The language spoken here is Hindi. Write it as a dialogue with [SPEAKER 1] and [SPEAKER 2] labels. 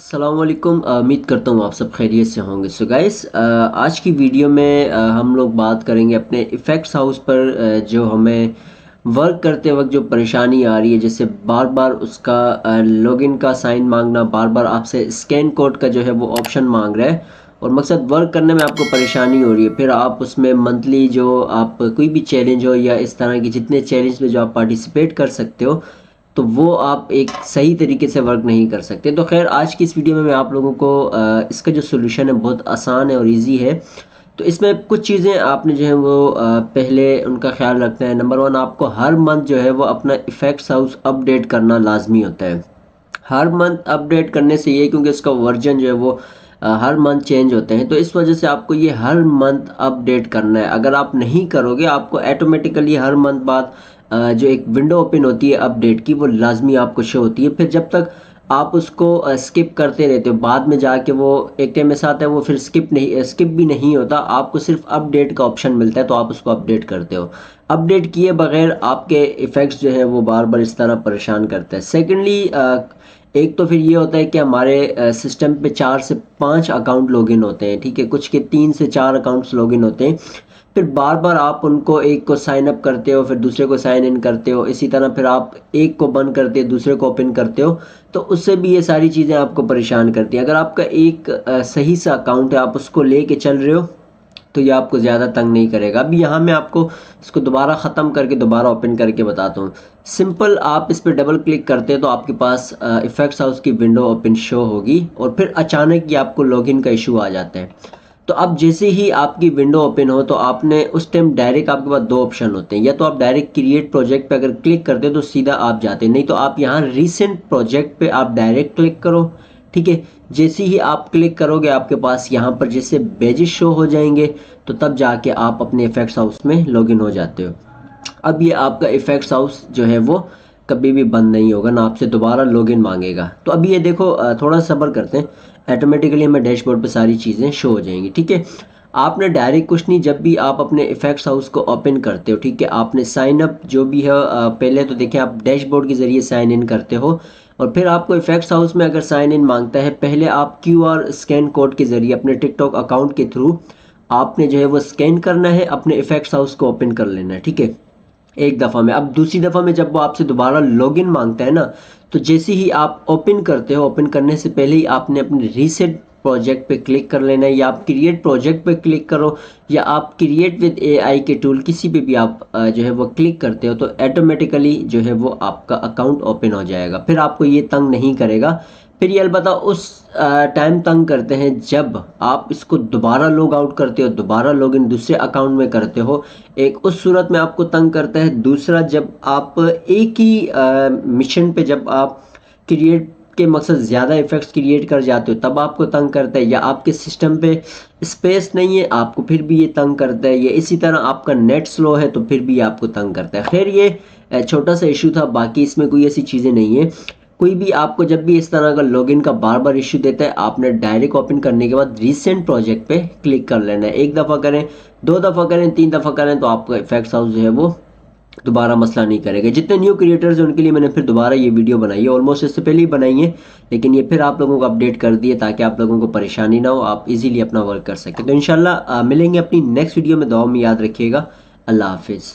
[SPEAKER 1] अस्सलाम वालेकुम। उम्मीद करता हूँ आप सब खैरियत से होंगे। सो गाइस, आज की वीडियो में हम लोग बात करेंगे अपने इफ़ेक्ट्स हाउस पर, जो हमें वर्क करते वक्त जो परेशानी आ रही है, जैसे बार बार उसका लॉगिन का साइन मांगना, बार बार आपसे स्कैन कोड का जो है वो ऑप्शन मांग रहा है और मकसद वर्क करने में आपको परेशानी हो रही है। फिर आप उसमें मंथली जो आप कोई भी चैलेंज हो या इस तरह की जितने चैलेंज में जो आप पार्टिसिपेट कर सकते हो, तो वो आप एक सही तरीके से वर्क नहीं कर सकते। तो खैर, आज की इस वीडियो में मैं आप लोगों को इसका जो सोल्यूशन है बहुत आसान है और इजी है। तो इसमें कुछ चीज़ें आपने जो है वो पहले उनका ख्याल रखना है। नंबर वन, आपको हर मंथ जो है वो अपना इफ़ेक्ट्स हाउस अपडेट करना लाजमी होता है। हर मंथ अपडेट करने से ये, क्योंकि इसका वर्जन जो है वो हर मंथ चेंज होते हैं, तो इस वजह से आपको ये हर मंथ अपडेट करना है। अगर आप नहीं करोगे, आपको ऑटोमेटिकली हर मंथ बाद जो एक विंडो ओपन होती है अपडेट की, वो लाजमी आपको शो होती है। फिर जब तक आप उसको स्किप करते रहते हो, बाद में जाके वो एक टाइम ऐसा आता है वो फिर स्किप भी नहीं होता, आपको सिर्फ अपडेट का ऑप्शन मिलता है, तो आप उसको अपडेट करते हो। अपडेट किए बगैर आपके इफ़ेक्ट्स जो है वो बार बार इस तरह परेशान करते हैं। सेकेंडली, एक तो फिर ये होता है कि हमारे सिस्टम पे 4 से 5 अकाउंट लॉगिन होते हैं, ठीक है, कुछ के 3 से 4 अकाउंट्स लॉगिन होते हैं। फिर बार बार आप उनको, एक को साइन अप करते हो, फिर दूसरे को साइन इन करते हो, इसी तरह फिर आप एक को बंद करते हो, दूसरे को ओपन करते हो, तो उससे भी ये सारी चीज़ें आपको परेशान करती हैं। अगर आपका एक सही सा अकाउंट है, आप उसको लेके चल रहे हो, तो ये आपको ज़्यादा तंग नहीं करेगा। अभी यहाँ मैं आपको इसको दोबारा ख़त्म करके दोबारा ओपन करके बताता हूँ। सिंपल, आप इस पर डबल क्लिक करते हैं तो आपके पास इफ़ेक्ट्स हाउस की विंडो ओपन शो होगी और फिर अचानक ही आपको लॉगिन का इशू आ जाता है। तो अब जैसे ही आपकी विंडो ओपन हो, तो आपने उस टाइम डायरेक्ट, आपके पास दो ऑप्शन होते हैं, या तो आप डायरेक्ट क्रिएट प्रोजेक्ट पे अगर क्लिक करते हो तो सीधा आप जाते हैं, नहीं तो आप यहाँ रिसेंट प्रोजेक्ट पे आप डायरेक्ट क्लिक करो। ठीक है, जैसे ही आप क्लिक करोगे आपके पास यहाँ पर जैसे पेजेस शो हो जाएंगे, तो तब जाके आप अपने इफेक्ट्स हाउस में लॉगिन हो जाते हो। अब ये आपका इफेक्ट्स हाउस जो है वो कभी भी बंद नहीं होगा, ना आपसे दोबारा लॉगिन मांगेगा। तो अभी ये देखो, थोड़ा सब्र करते हैं, ऑटोमेटिकली हमें डैशबोर्ड पे सारी चीज़ें शो हो जाएंगी। ठीक है, आपने डायरेक्ट कुछ नहीं, जब भी आप अपने इफेक्ट्स हाउस को ओपन करते हो, ठीक है, आपने साइन अप जो भी है, पहले तो देखिए आप डैशबोर्ड के ज़रिए साइन इन करते हो और फिर आपको इफेक्ट्स हाउस में अगर साइन इन मांगता है, पहले आप क्यूआर स्कैन कोड के ज़रिए अपने टिकटॉक अकाउंट के थ्रू आपने जो है वो स्कैन करना है, अपने इफेक्ट्स हाउस को ओपन कर लेना है। ठीक है, एक दफ़ा में। अब दूसरी दफ़ा में जब वो आपसे दोबारा लॉगिन मांगता है ना, तो जैसे ही आप ओपन करते हो, ओपन करने से पहले ही आपने अपने रीसेट प्रोजेक्ट पे क्लिक कर लेना है, या आप क्रिएट प्रोजेक्ट पे क्लिक करो, या आप क्रिएट विद एआई के टूल किसी पे भी आप जो है वो क्लिक करते हो, तो ऑटोमेटिकली जो है वो आपका अकाउंट ओपन हो जाएगा। फिर आपको ये तंग नहीं करेगा। फिर ये अलबत्ता उस टाइम तंग करते हैं जब आप इसको दोबारा लॉग आउट करते हो, दोबारा लॉगिन दूसरे अकाउंट में करते हो, एक उस सूरत में आपको तंग करता है। दूसरा, जब आप एक ही मिशन पे जब आप क्रिएट के मकसद ज़्यादा इफेक्ट्स क्रिएट कर जाते हो, तब आपको तंग करता है। या आपके सिस्टम पे स्पेस नहीं है, आपको फिर भी ये तंग करता है। या इसी तरह आपका नेट स्लो है, तो फिर भी ये आपको तंग करता है। खैर, ये छोटा सा इशू था, बाकी इसमें कोई ऐसी चीज़ें नहीं है। कोई भी आपको जब भी इस तरह का लॉगिन का बार बार इश्यू देता है, आपने डायरेक्ट ओपन करने के बाद रीसेंट प्रोजेक्ट पे क्लिक कर लेना है। एक दफ़ा करें, दो दफ़ा करें, तीन दफ़ा करें, तो आपका इफेक्ट्स हाउस जो है वो दोबारा मसला नहीं करेगा। जितने न्यू क्रिएटर्स हैं उनके लिए मैंने फिर दोबारा ये वीडियो बनाई है, ऑलमोस्ट इससे पहले ही बनाई है, लेकिन ये फिर आप लोगों को अपडेट कर दिए ताकि आप लोगों को परेशानी ना हो, आप इजीली अपना वर्क कर सकें। तो इंशाल्लाह मिलेंगे अपनी नेक्स्ट वीडियो में। दुआ में याद रखिएगा। अल्लाह हाफिज़।